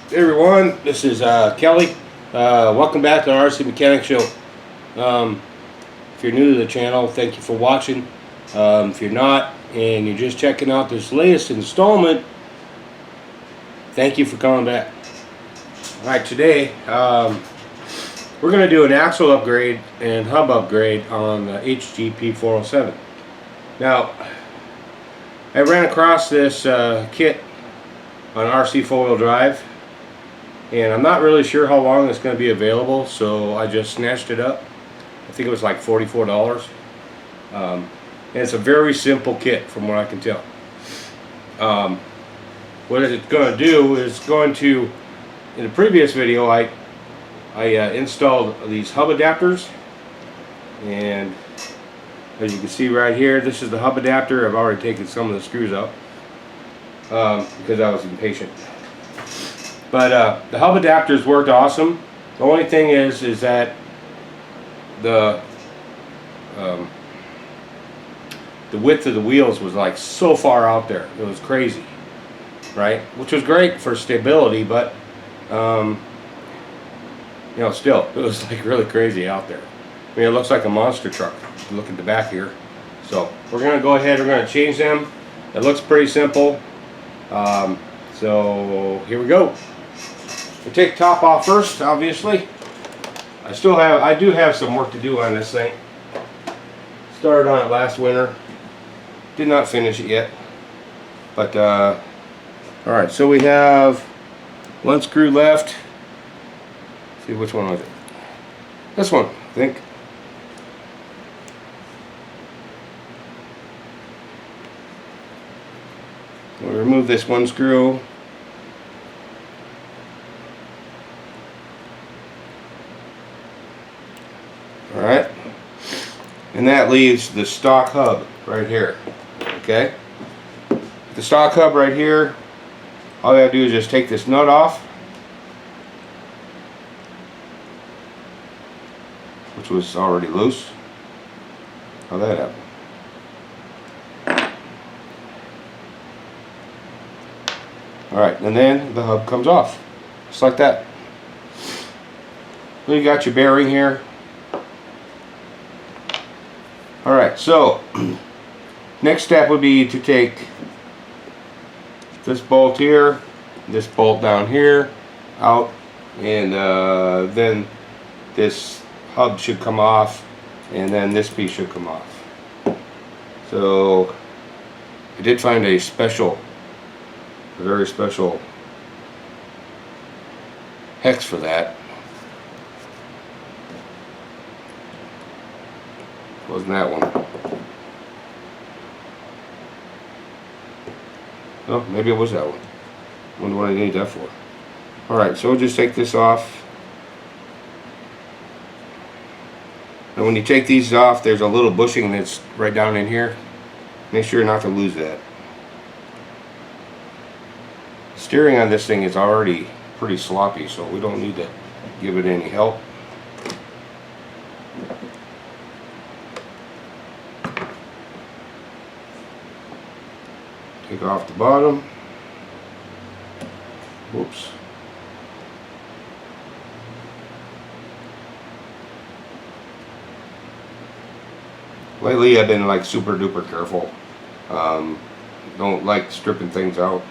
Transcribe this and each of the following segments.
Hey everyone, this is Kelly. Welcome back to the RC Mechanic Show. If you're new to the channel, thank you for watching. If you're not and you're just checking out this latest installment, thank you for coming back. Alright, today we're going to do an axle upgrade and hub upgrade on the HGP407. Now, I ran across this kit on RC4WD drive, and I'm not really sure how long it's going to be available, so I just snatched it up. I think it was like $44. And it's a very simple kit from what I can tell. What it's going to do is going to, in the previous video I installed these hub adapters, and as you can see right here, this is the hub adapter. I've already taken some of the screws out because I was impatient. But the hub adapters worked awesome. The only thing is that the width of the wheels was like so far out there. It was crazy, right? Which was great for stability, but you know, still, it was like really crazy out there. I mean, it looks like a monster truck. If you look at the back here. So we're gonna go ahead. We're gonna change them. It looks pretty simple. So here we go. We take the top off first, obviously. I do have some work to do on this thing. Started on it last winter. Did not finish it yet. But alright, so we have one screw left. Let's see, which one was it? This one, I think. We'll remove this one screw. Alright, and that leaves the stock hub right here. Okay, the stock hub right here, all you have to do is just take this nut off, which was already loose. How'd that happen? Alright, and then the hub comes off, just like that. Then you got your bearing here. Alright, so next step would be to take this bolt here, this bolt down here, out, and then this hub should come off, and then this piece should come off. So I did find a very special hex for that. Wasn't that one? Oh, maybe it was that one. Wonder what I need that for. Alright, so we'll just take this off. And when you take these off, there's a little bushing that's right down in here. Make sure not to lose that. Steering on this thing is already pretty sloppy, so we don't need to give it any help. Take off the bottom. Whoops. Lately I've been like super duper careful. Don't like stripping things out.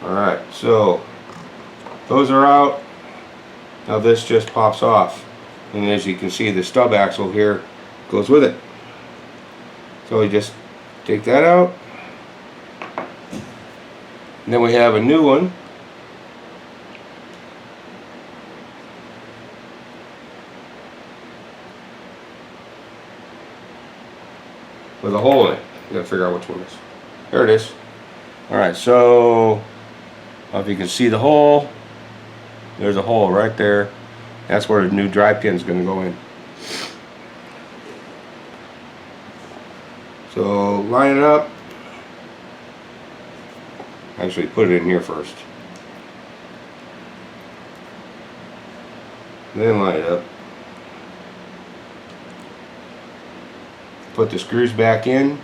Alright, so those are out. Now this just pops off. And as you can see, the stub axle here goes with it. So we just take that out. And then we have a new one. With a hole in it. You gotta figure out which one it is. There it is. Alright, so if you can see the hole, there's a hole right there. That's where the new drive pin is going to go in. So line it up. Actually, put it in here first. Then line it up. Put the screws back in.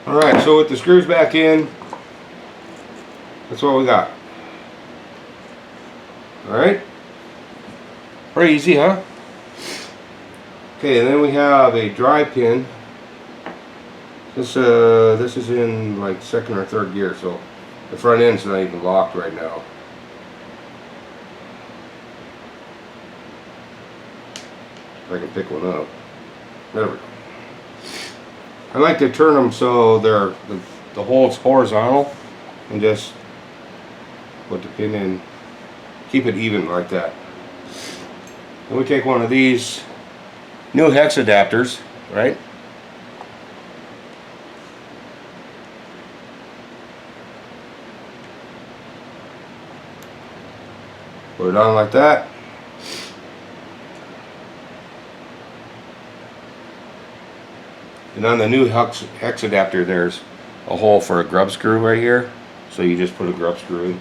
Alright, so with the screws back in, that's what we got. Alright. Pretty easy, huh? Okay, and then we have a drive pin. This is in like second or third gear, so the front end's not even locked right now. If I can pick one up. There we go. I like to turn them so the hole's horizontal and just put the pin in, keep it even like that. Then we take one of these new hex adapters, right? Put it on like that. And on the new hex adapter, there's a hole for a grub screw right here. So you just put a grub screw in.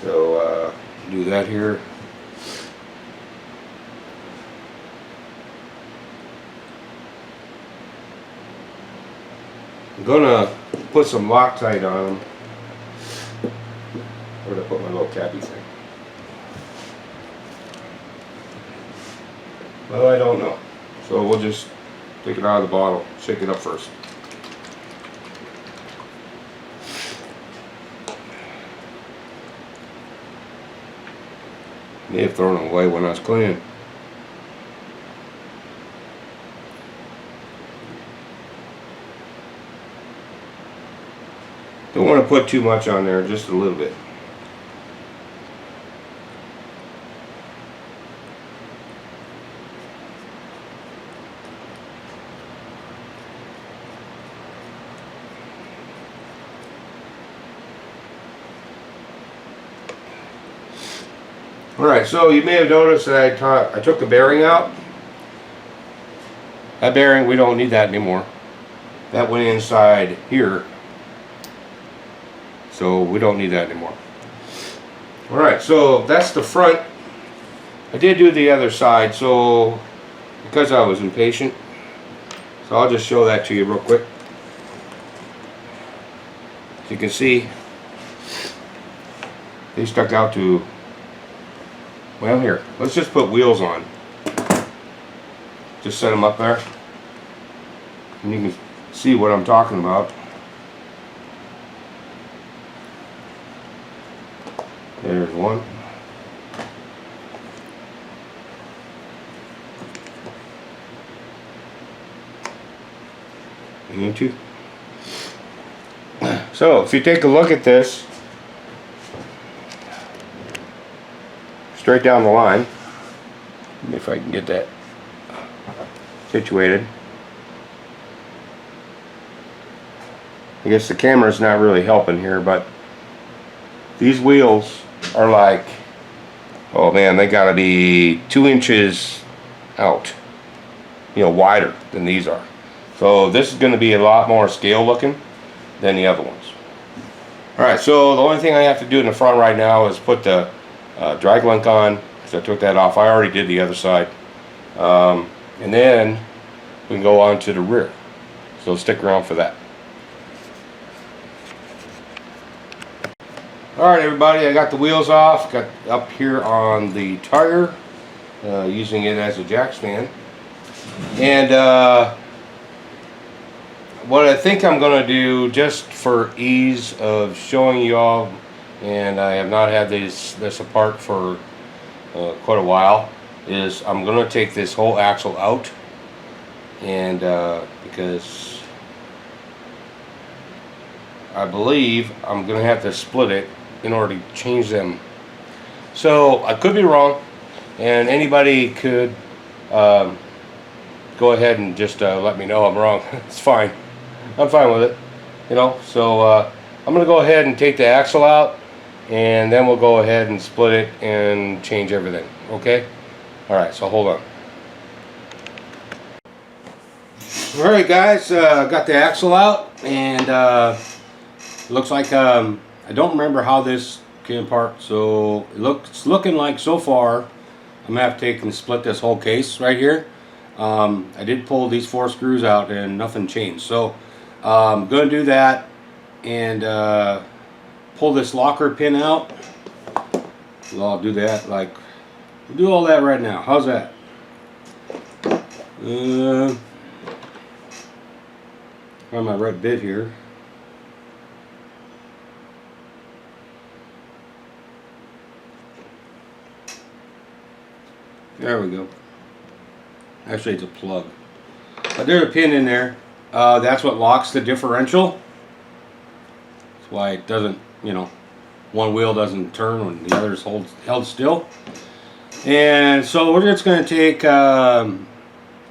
So do that here. I'm gonna put some Loctite on them. Where'd I put my little cappy thing? Well, I don't know. So we'll just take it out of the bottle, shake it up first. May have thrown them away when I was cleaning. Don't want to put too much on there, just a little bit. Alright, so you may have noticed that I took the bearing out. That bearing, we don't need that anymore. That went inside here. So we don't need that anymore. Alright, so that's the front. I did do the other side, so because I was impatient. So I'll just show that to you real quick. As you can see, they stuck out to, well, here, let's just put wheels on. Just set them up there. And you can see what I'm talking about. There's one. And two. So, if you take a look at this, straight down the line, if I can get that situated. I guess the camera's not really helping here, but these wheels are like, oh man, they gotta be 2 inches out, you know, wider than these are. So this is going to be a lot more scale looking than the other ones. Alright, so the only thing I have to do in the front right now is put the drag link on, because I took that off. I already did the other side. And then we can go on to the rear. So stick around for that. Alright everybody, I got the wheels off. Got up here on the tire, using it as a jack stand. And what I think I'm going to do, just for ease of showing you all, and I have not had this apart for quite a while, is I'm going to take this whole axle out, and because I believe I'm going to have to split it in order to change them. So I could be wrong, and anybody could go ahead and just let me know I'm wrong. It's fine. I'm fine with it, you know. So I'm going to go ahead and take the axle out, and then we'll go ahead and split it and change everything. Okay? Alright, so hold on. Alright guys, got the axle out, and looks like I don't remember how this came apart, so it's looking like so far I'm going to have to take and split this whole case right here. I did pull these 4 screws out and nothing changed, so I'm going to do that and pull this locker pin out. So I'll do that, like, we'll do all that right now. How's that? Find my right bit here. There we go. Actually, it's a plug. But there's a pin in there. That's what locks the differential. That's why it doesn't, you know, one wheel doesn't turn when the other's held still. And so we're just going to take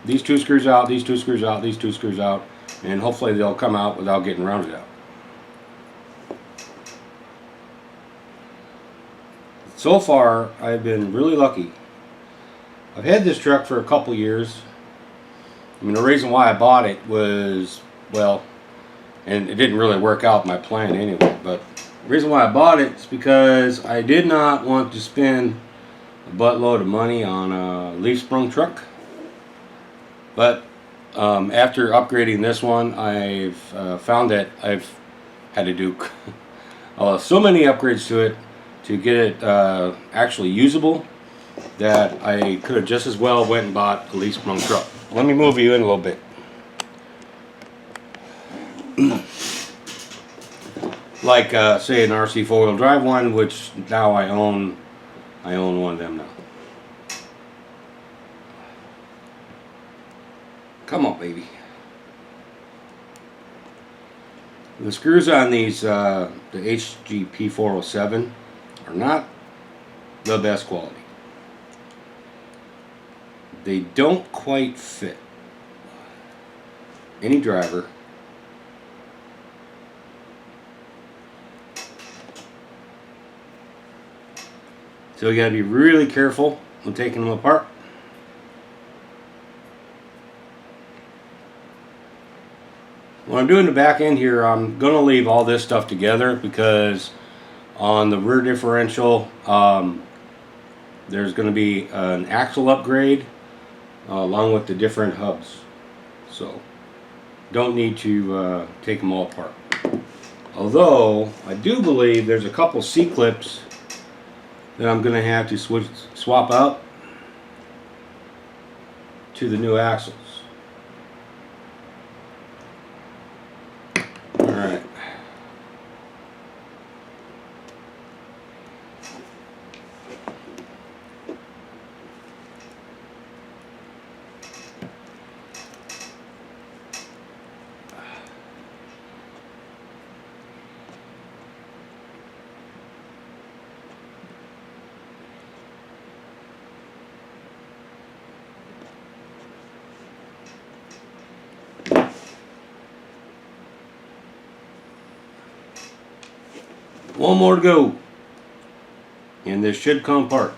these two screws out, these two screws out, these two screws out, and hopefully they'll come out without getting rounded out. So far, I've been really lucky. I've had this truck for a couple years. I mean, the reason why I bought it was, well, and it didn't really work out my plan anyway, but the reason why I bought it is because I did not want to spend a buttload of money on a leaf sprung truck. But after upgrading this one, I've found that I've had to do so many upgrades to it to get it actually usable, that I could have just as well went and bought a leaf sprung truck. Let me move you in a little bit. Like say an RC four-wheel drive one, which now I own one of them now. Come on, baby. The screws on these the HGP407 are not the best quality. They don't quite fit any driver. So you gotta be really careful when taking them apart. When I'm doing the back end here, I'm gonna leave all this stuff together because on the rear differential, there's gonna be an axle upgrade along with the different hubs. So don't need to take them all apart. Although I do believe there's a couple C-clips that I'm going to have to swap out to the new axles. Alright. One more to go, and this should come apart.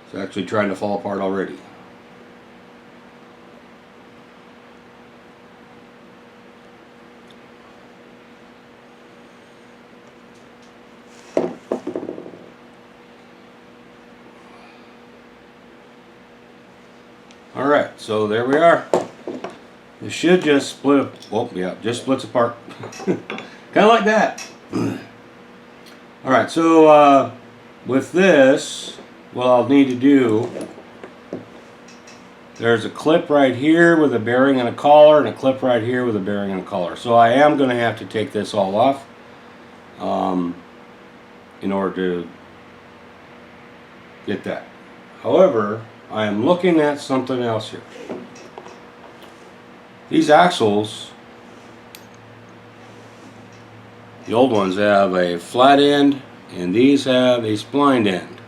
It's actually trying to fall apart already. Alright, so there we are. It should just split, well, yeah, just splits apart. Kind of like that. Alright, so with this, what I'll need to do, there's a clip right here with a bearing and a collar, and a clip right here with a bearing and a collar. So I am going to have to take this all off in order to get that. However, I am looking at something else here. These axles, the old ones have a flat end, and these have a splined end.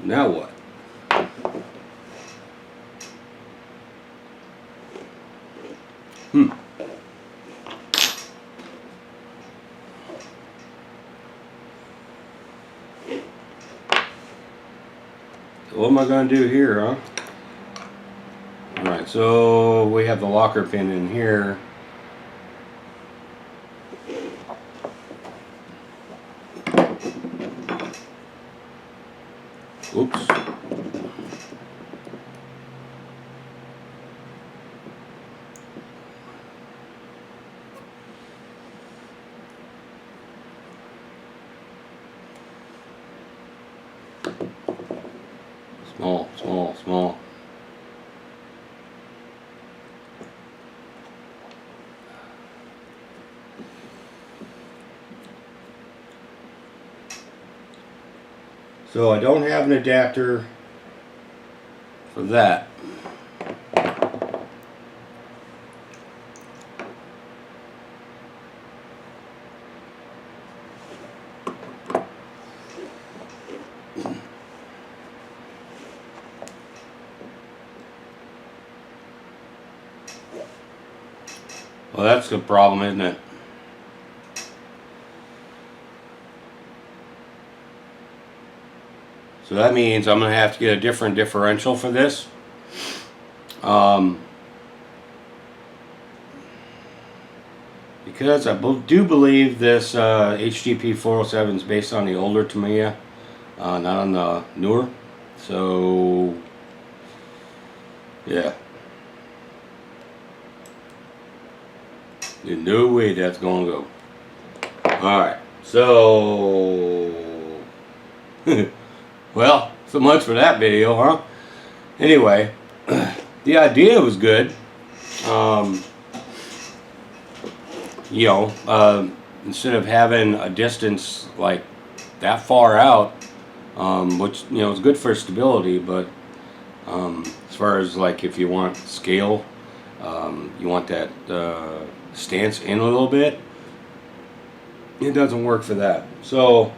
Now what? What am I going to do here, huh? Alright, so we have the locker pin in here. Oops. Small, small, small. So I don't have an adapter for that. Well, that's the problem, isn't it? So that means I'm going to have to get a different differential for this. Because I do believe this HGP407 is based on the older Tamiya, not on the newer. So, yeah. There's no way that's going to go. Alright, so... well, so much for that video, huh? Anyway, the idea was good. You know, instead of having a distance like that far out, which, you know, is good for stability, but as far as like if you want scale, you want that stance in a little bit, it doesn't work for that. So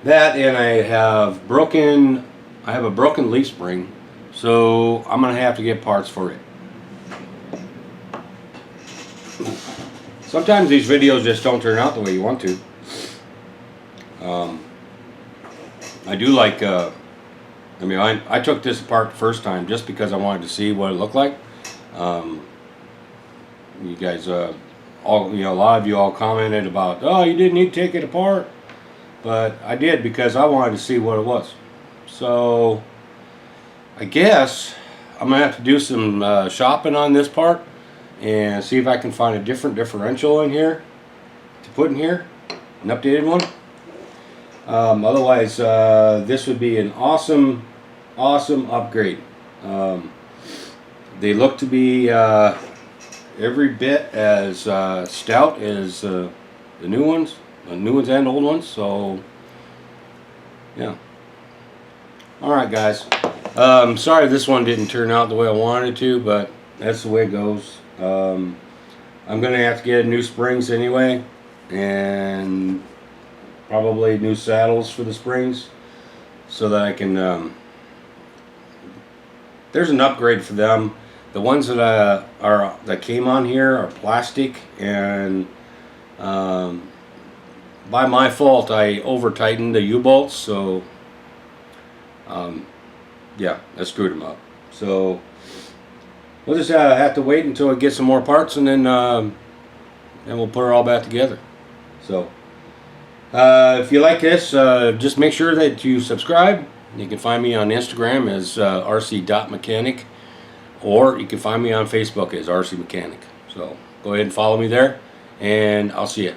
that, and I have a broken leaf spring, so I'm gonna have to get parts for it. Sometimes these videos just don't turn out the way you want to. I do like, I mean, I took this apart the first time just because I wanted to see what it looked like. You guys, all, you know, a lot of you all commented about, oh, you didn't need to take it apart. But I did because I wanted to see what it was. So I guess I'm going to have to do some shopping on this part and see if I can find a different differential in here to put in here, an updated one. Otherwise, this would be an awesome upgrade. They look to be every bit as stout as the new ones and old ones. So yeah. Alright guys, sorry this one didn't turn out the way I wanted to, but that's the way it goes. I'm gonna have to get new springs anyway, and probably new saddles for the springs, so that I can there's an upgrade for them. The ones that that came on here are plastic, and by my fault I over tightened the U-bolts, so yeah, I screwed them up. So we'll just have to wait until I get some more parts, and then we'll put it all back together. So if you like this, just make sure that you subscribe. You can find me on Instagram as rc.mechanic, or you can find me on Facebook as RC Mechanic. So go ahead and follow me there, and I'll see you.